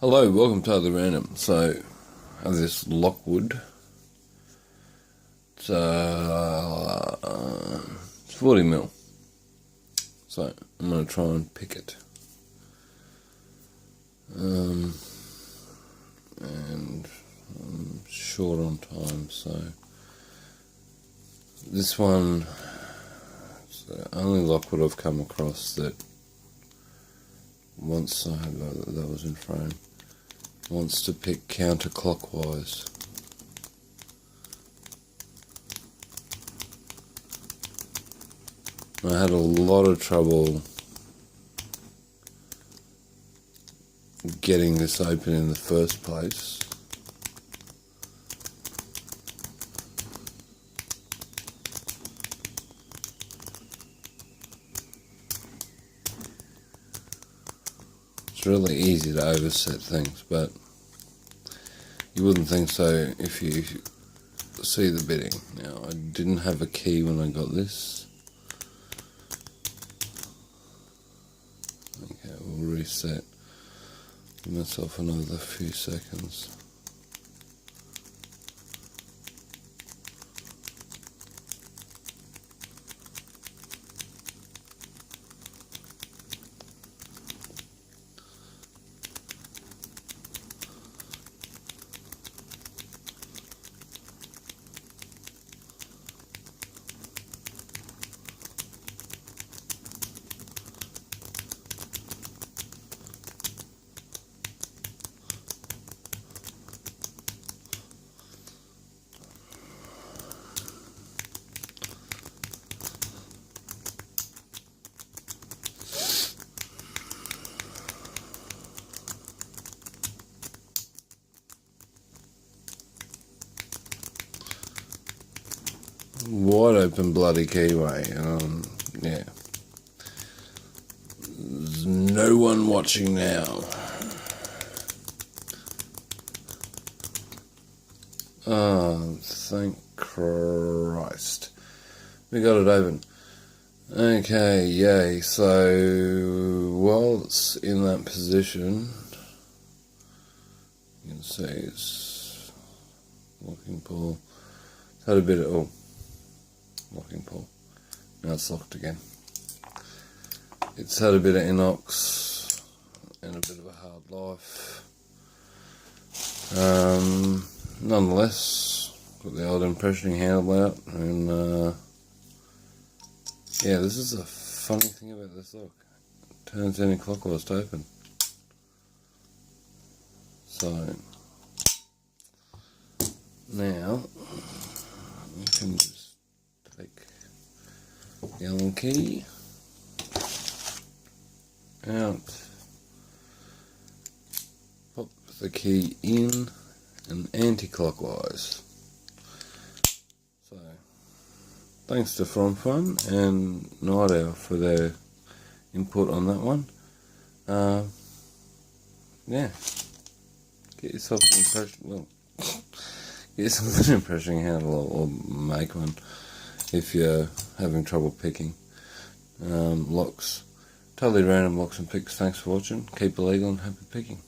Hello, welcome to Totally Random. So, I have this Lockwood. It's 40mm. So, I'm going to try and pick it. And I'm short on time, so this one, it's the only Lockwood I've come across that once I had that was in frame, wants to pick counterclockwise. I had a lot of trouble getting this open in the first place. It's really easy to overset things, but you wouldn't think so if you see the bitting. Now, I didn't have a key when I got this. Okay, we'll reset. Give myself another few seconds. Wide open bloody keyway. Yeah. There's no one watching now. Oh, thank Christ. We got it open. Okay, yay. So, while it's in that position, you can see it's locking pull. It's had a bit of, locking pull. Now it's locked again. It's had a bit of inox and a bit of a hard life. Nonetheless, got the old impressioning handle out, and yeah, this is a funny thing about this lock. It turns anti-clockwise to open. So now you can just take the Allen key out, pop the key in, and anti-clockwise. So, thanks to From Fun and Night Owl for their input on that one. Yeah, get yourself an impression. Well, get yourself an impressioning handle or make one if you're having trouble picking locks. Totally Random Locks and Picks. Thanks for watching. Keep illegal and happy picking.